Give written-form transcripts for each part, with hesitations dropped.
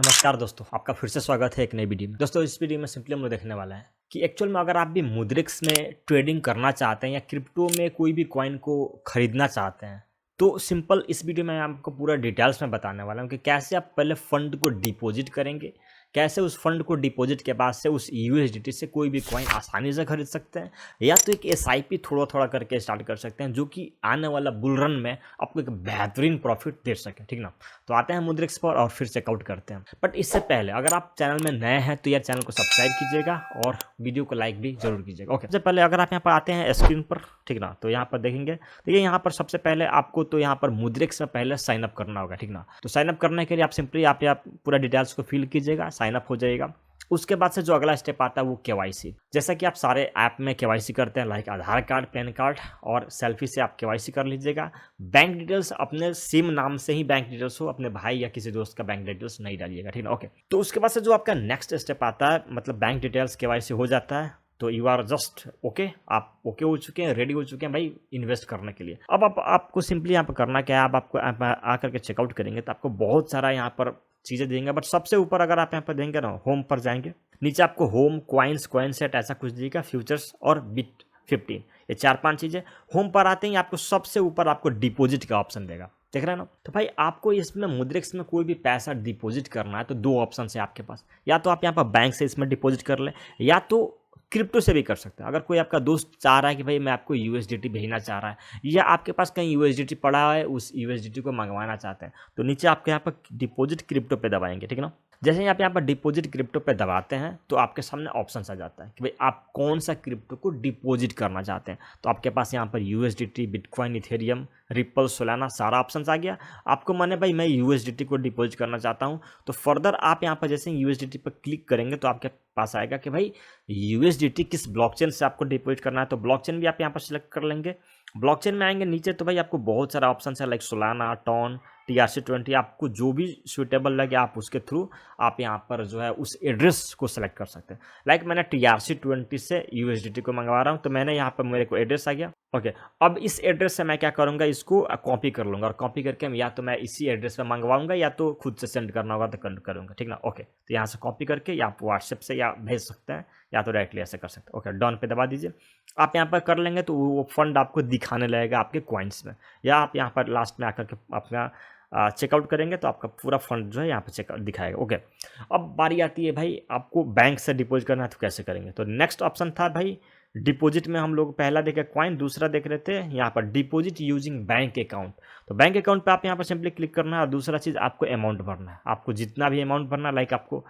नमस्कार दोस्तों, आपका फिर से स्वागत है एक नई वीडियो में। दोस्तों इस वीडियो में सिंपली हम लोग देखने वाला है कि एक्चुअल में अगर आप भी मुद्रिक्स में ट्रेडिंग करना चाहते हैं या क्रिप्टो में कोई भी कॉइन को खरीदना चाहते हैं तो सिंपल इस वीडियो में आपको पूरा डिटेल्स में बताने वाला हूँ कि कैसे आप पहले फंड को डिपॉजिट करेंगे, कैसे उस फंड को डिपॉजिट के बाद से उस यूएसडीटी से कोई भी कॉइन आसानी से खरीद सकते हैं या तो एक एसआईपी थोड़ा थोड़ा करके स्टार्ट कर सकते हैं जो कि आने वाला बुल रन में आपको एक बेहतरीन प्रॉफिट दे सके। ठीक ना, तो आते हैं मुद्रिक्स पर और फिर चेकआउट करते हैं। बट इससे पहले अगर आप चैनल में नए हैं तो यार चैनल को सब्सक्राइब कीजिएगा और वीडियो को लाइक भी जरूर कीजिएगा। ओके, सबसे पहले अगर आप यहाँ पर आते हैं स्क्रीन पर, ठीक ना, तो यहाँ पर देखेंगे, देखिए यहाँ पर सबसे पहले आपको तो यहाँ पर मुद्रिक्स में पहले साइन अप करना होगा। ठीक ना, तो साइन अप करने के लिए आप सिंपली आप पूरा डिटेल्स को फिल कीजिएगा, साइन अप हो जाएगा। उसके बाद से जो अगला स्टेप आता है वो केवाईसी। जैसा कि आप सारे ऐप में केवाईसी करते हैं, लाइक आधार कार्ड, पैन कार्ड और सेल्फी से आप केवाईसी कर लीजिएगा। बैंक डिटेल्स अपने सिम नाम से ही बैंक डिटेल्स हो, अपने भाई या किसी दोस्त का बैंक डिटेल्स नहीं डालिएगा। ठीक है, ओके। तो उसके बाद से जो आपका नेक्स्ट स्टेप आता है, मतलब बैंक डिटेल्स केवाईसी हो जाता है तो यू आर जस्ट ओके, आप ओके हो चुके हैं, रेडी हो चुके हैं भाई इन्वेस्ट करने के लिए। अब आपको सिंपली यहाँ पर करना क्या है, अब आपको आकर के चेकआउट करेंगे तो आपको बहुत सारा यहाँ पर चीज़ें देंगे। बट सबसे ऊपर अगर आप यहाँ पर देंगे ना, होम पर जाएंगे, नीचे आपको होम, क्वाइंस, कॉइन सेट ऐसा कुछ दिएगा, फ्यूचर्स और बिट 15, ये 4-5 चीज़ें। होम पर आते ही आपको सबसे ऊपर आपको डिपॉजिट का ऑप्शन देगा, देख रहे हैं ना। तो भाई आपको इसमें मुद्रिक्स में कोई भी पैसा डिपॉजिट करना है तो दो ऑप्शन है आपके पास, या तो आप यहाँ पर बैंक से इसमें डिपॉजिट कर लें या तो क्रिप्टो से भी कर सकते हैं। अगर कोई आपका दोस्त चाह रहा है कि भाई मैं आपको यूएसडीटी भेजना चाह रहा है या आपके पास कहीं यूएसडीटी पड़ा है, उस यूएसडीटी को मंगवाना चाहते हैं, तो नीचे आपके यहाँ पर डिपॉजिट क्रिप्टो पे दबाएंगे। ठीक है ना, जैसे ही आप यहाँ पर डिपॉजिट क्रिप्टो पे दबाते हैं तो आपके सामने ऑप्शन आ जाता है कि भाई आप कौन सा क्रिप्टो को डिपॉजिट करना चाहते हैं। तो आपके पास यहाँ पर USDT, bitcoin, Ethereum, ripple, Solana सारा ऑप्शन आ गया। आपको माने भाई मैं यूएसडीटी को डिपॉजिट करना चाहता हूँ तो फर्दर आप यहाँ पर जैसे यूएसडीटी पर क्लिक करेंगे तो आपके पास आएगा कि भाई यूएसडीटी किस ब्लॉकचेन से आपको डिपॉजिट करना है। तो ब्लॉकचेन भी आप यहाँ पर सिलेक्ट कर लेंगे। ब्लॉकचेन में आएंगे नीचे तो भाई आपको बहुत सारा ऑप्शन है, लाइक सोलाना, टॉन, TRC20, आपको जो भी सूटेबल लगे आप उसके थ्रू आप यहाँ पर जो है उस एड्रेस को सेलेक्ट कर सकते हैं। लाइक मैंने TRC20 से यूएसडीटी को मंगवा रहा हूँ तो मैंने यहाँ पर मेरे को एड्रेस आ गया। ओके, अब इस एड्रेस से मैं क्या करूँगा, इसको कॉपी कर लूँगा और कॉपी करके या तो मैं इसी एड्रेस पे मंगवाऊंगा या तो खुद से सेंड करना होगा तो करूँगा। ठीक ना, ओके। तो यहाँ से कॉपी करके या आप व्हाट्सएप से या भेज सकते हैं या तो डायरेक्टली ऐसे कर सकते हैं। ओके, डन पे दबा दीजिए। आप यहाँ पर कर लेंगे तो वो फंड आपको दिखाने लगेगा आपके कॉइन्स में, या आप यहाँ पर लास्ट में आकर के अपना चेकआउट करेंगे तो आपका पूरा फंड जो है यहाँ पे चेकआउट दिखाएगा। ओके, अब बारी आती है भाई आपको बैंक से डिपॉजिट करना है तो कैसे करेंगे। तो नेक्स्ट ऑप्शन था भाई डिपॉजिट में, हम लोग पहला देखे कॉइन, दूसरा देख रहे थे यहाँ पर डिपॉजिट यूजिंग बैंक अकाउंट। तो बैंक अकाउंट पे आप यहाँ पर सिंपली क्लिक करना है और दूसरा चीज़ आपको अमाउंट भरना है, आपको जितना भी अमाउंट भरना है, लाइक आपको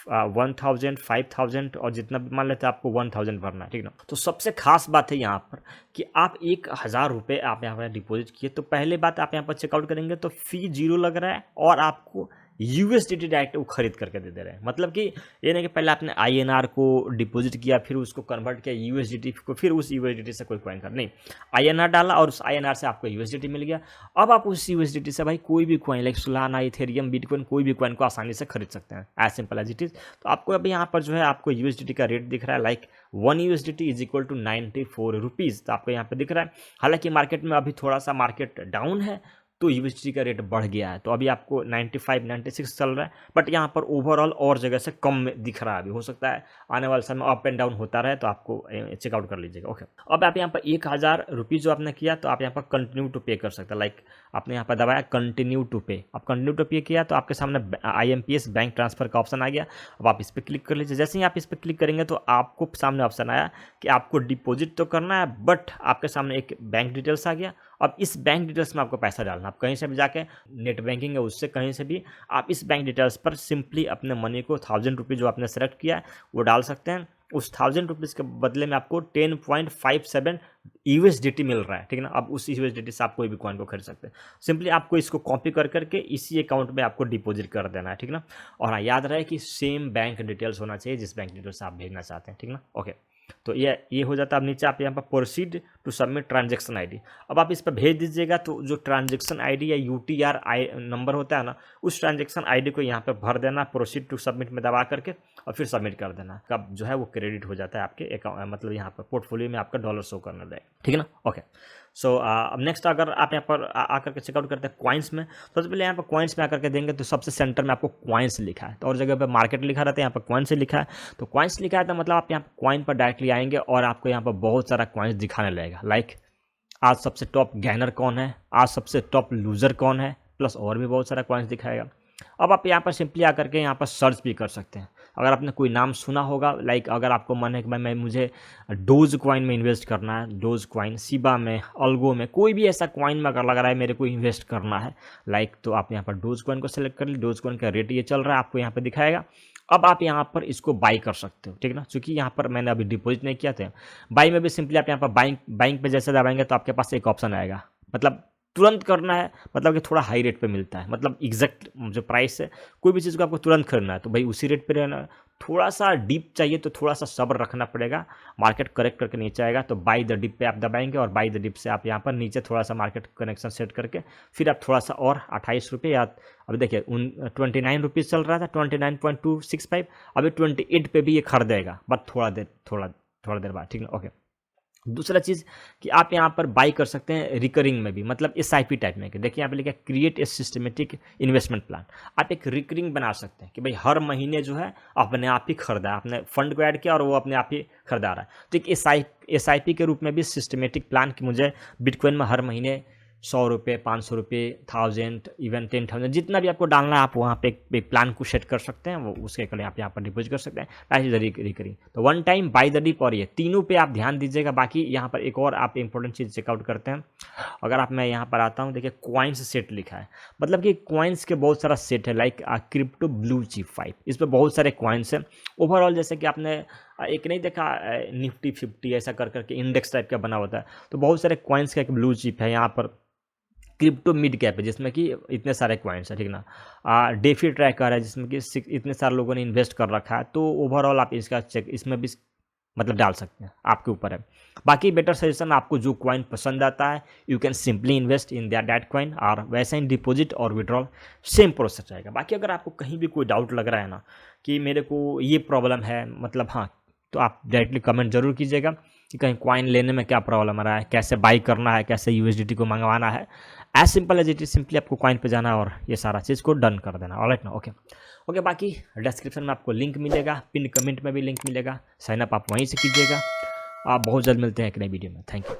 1000, 5000 और जितना भी मान लेते हैं आपको 1000 भरना है। ठीक ना, तो सबसे खास बात है यहाँ पर कि आप 1000 रुपये आप यहाँ पर डिपॉजिट किए तो पहले बात आप यहाँ पर चेकआउट करेंगे तो फी 0 लग रहा है और आपको यूएसडीटी डायरेक्ट वो खरीद करके दे रहे हैं। मतलब कि ये नहीं कि पहले आपने आईएनआर को डिपॉजिट किया फिर उसको कन्वर्ट किया यूएसडीटी को, फिर उस यूएसडीटी से कोई कॉइन कर, नहीं, आईएनआर डाला और उस आईएनआर से आपको यूएसडीटी मिल गया। अब आप उस यूएसडीटी से भाई कोई भी coin like Solana, Ethereum, Bitcoin, कोई भी कॉइन को आसानी से खरीद सकते हैं, as simple as it is. तो आपको अभी यहाँ पर जो है आपको यूएसडीटी का रेट दिख रहा है, like 1 USDT is equal to 94 rupees. तो आपको यहाँ पे दिख रहा है। हालांकि मार्केट में अभी थोड़ा सा मार्केट डाउन है तो यूएसडी का रेट बढ़ गया है, तो अभी आपको 95, 96 चल रहा है। बट यहाँ पर ओवरऑल और जगह से कम में दिख रहा है। अभी हो सकता है आने वाले समय अप एंड डाउन होता रहे, तो आपको चेकआउट कर लीजिएगा। ओके, अब आप यहाँ पर 1000 रुपीज़ जो आपने किया तो आप यहाँ पर कंटिन्यू टू पे कर सकते हैं। लाइक आपने यहाँ पर दबाया कंटिन्यू टू पे, आप कंटिन्यू टू पे किया तो आपके सामने IMPS बैंक ट्रांसफर का ऑप्शन आ गया। अब आप इस पर क्लिक कर लीजिए। जैसे ही आप इस पर क्लिक करेंगे तो आपको सामने ऑप्शन आया कि आपको डिपॉजिट तो करना है, बट आपके सामने एक बैंक डिटेल्स आ गया। अब इस बैंक डिटेल्स में आपको पैसा डालना, आप कहीं से भी जाके नेट बैंकिंग है उससे कहीं से भी आप इस बैंक डिटेल्स पर सिंपली अपने मनी को 1000 रुपीज़ जो आपने सेलेक्ट किया है वो डाल सकते हैं। उस 1000 रुपीज़ के बदले में आपको 10.57 यूएसडीटी मिल रहा है। ठीक है ना, अब उस यूएसडीटी से आप कोई भी कॉइन को खरीद सकते हैं। सिंपली आपको इसको कॉपी कर करके इसी अकाउंट में आपको डिपॉजिट कर देना है। ठीक ना, और हाँ, याद रहे कि सेम बैंक डिटेल्स होना चाहिए जिस बैंक डिटेल्स आप भेजना चाहते हैं। ठीक ना, ओके। तो ये हो जाता है। अब नीचे आप यहाँ पर proceed to submit transaction ID, अब आप इस पर भेज दीजिएगा तो जो ट्रांजेक्शन आईडी या यूटीआर नंबर होता है ना, उस ट्रांजेक्शन आईडी को यहाँ पे भर देना, प्रोसीड टू सबमिट में दबा करके और फिर सबमिट कर देना। कब जो है वो क्रेडिट हो जाता है आपके अकाउंट, मतलब यहाँ पर पोर्टफोलियो में आपका डॉलर शो करने लगेगा। ठीक है ना, ओके। सो अब नेक्स्ट अगर आप यहाँ पर आकर के चेकआउट करते हैं कॉइन्स में, सबसे पहले यहाँ पर कॉइन्स में आकर के देंगे तो सबसे सेंटर में आपको कॉइन्स लिखा है, तो और जगह पे मार्केट लिखा रहता है, यहाँ पर कॉइन्स लिखा है। तो कॉइन्स लिखा है तो मतलब आप यहाँ पर कॉइन पर डायरेक्टली आएंगे और आपको यहाँ पर बहुत सारा कॉइन्स दिखाने लगेगा। लाइक आज सबसे टॉप गेनर कौन है, आज सबसे टॉप लूजर कौन है, प्लस और भी बहुत सारा कॉइन्स दिखाएगा। अब आप यहाँ पर सिंपली आकर के यहाँ पर सर्च भी कर सकते हैं। अगर आपने कोई नाम सुना होगा, लाइक अगर आपको मन है कि भाई मैं मुझे डोज कॉइन में इन्वेस्ट करना है, डोज कॉइन, शिबा में, अल्गो में, कोई भी ऐसा कॉइन में अगर लग रहा है मेरे को इन्वेस्ट करना है लाइक, तो आप यहाँ पर डोज कॉइन को सेलेक्ट कर लीजिए। डोज कॉइन का रेट ये चल रहा है, आपको यहाँ पर दिखाएगा। अब आप यहाँ पर इसको बाई कर सकते हो, ठीक ना, क्योंकि यहाँ पर मैंने अभी डिपॉजिट नहीं किया था। बाई में भी सिंपली आप यहाँ पर बाइंग पे जैसे दबाएंगे तो आपके पास एक ऑप्शन आएगा, मतलब तुरंत करना है, मतलब कि थोड़ा हाई रेट पे मिलता है, मतलब एग्जैक्ट जो प्राइस है कोई भी चीज़ को आपको तुरंत खरीदना है तो भाई उसी रेट पे रहना है। थोड़ा सा डीप चाहिए तो थोड़ा सा सब्र रखना पड़ेगा, मार्केट करेक्ट करके नीचे आएगा तो बाई द डिप पे आप दबाएंगे और बाई द डिप से आप यहाँ पर नीचे थोड़ा सा मार्केट कनेक्शन सेट करके फिर आप थोड़ा सा और 28 रुपये या अभी देखिए 29 रुपीज़ चल रहा था, 29.265, अभी 28 पे भी ये खरीदेगा, बट थोड़ा देर बाद, ठीक है, ओके। दूसरा चीज़ कि आप यहाँ पर बाई कर सकते हैं रिकरिंग में भी, मतलब SIP टाइप में। देखिए यहाँ पे लिखा है create a systematic investment plan. आप एक रिकरिंग बना सकते हैं कि भाई हर महीने जो है अपने आप ही खरीदा है, आपने फंड को ऐड किया और वो अपने आप ही खरीदा रहा है। तो एक SIP के रूप में भी सिस्टमेटिक प्लान कि मुझे बिटकॉइन में हर महीने 100 रुपये, 500 रुपये, 1000, इवन 10,000, जितना भी आपको डालना है आप वहाँ पे एक प्लान को सेट कर सकते हैं, वो उसके अकॉर्डिंग आप यहाँ पर डिपॉजिट कर सकते हैं। ऐसी रिकरिंग तो one time, by the dip और ये तीनों पे आप ध्यान दीजिएगा। बाकी यहाँ पर एक और आप इंपॉर्टेंट चीज़ चेकआउट करते हैं। अगर आप मैं यहाँ पर आता हूँ, देखिए कॉइन्स सेट लिखा है, मतलब कि कॉइन्स के बहुत सारा सेट है, लाइक क्रिप्टो ब्लू चिप 5, इस पर बहुत सारे कॉइन्स हैं। ओवरऑल जैसे कि आपने एक नहीं देखा निफ्टी 50 ऐसा कर करके इंडेक्स टाइप का बना होता है, तो बहुत सारे कॉइन्स का एक ब्लू चिप है। यहाँ पर क्रिप्टो मिड कैप है जिसमें कि इतने सारे कॉइन्स है, ठीक ना। डेफी ट्रैकर है जिसमें कि इतने सारे लोगों ने इन्वेस्ट कर रखा है, तो ओवरऑल आप इसका चेक इसमें भी मतलब डाल सकते हैं, आपके ऊपर है। बाकी बेटर सजेशन, आपको जो कॉइन पसंद आता है you can simply invest in that coin, और वैसे ही डिपॉजिट और विड्रॉल सेम प्रोसेस रहेगा। बाकी अगर आपको कहीं भी कोई डाउट लग रहा है ना कि मेरे को ये प्रॉब्लम है, मतलब हाँ, तो आप डायरेक्टली कमेंट जरूर कीजिएगा कि कहीं कॉइन लेने में क्या प्रॉब्लम आ रहा है, कैसे बाई करना है, कैसे USDT को मंगवाना है। As simple as it is, simply आपको कॉइन पे जाना है और ये सारा चीज़ को डन कर देना। ऑलराइट ना, ओके। बाकी डिस्क्रिप्शन में आपको लिंक मिलेगा, पिन कमेंट में भी लिंक मिलेगा, साइन अप आप वहीं से कीजिएगा। आप बहुत जल्द मिलते हैं एक नई वीडियो में। Thank you.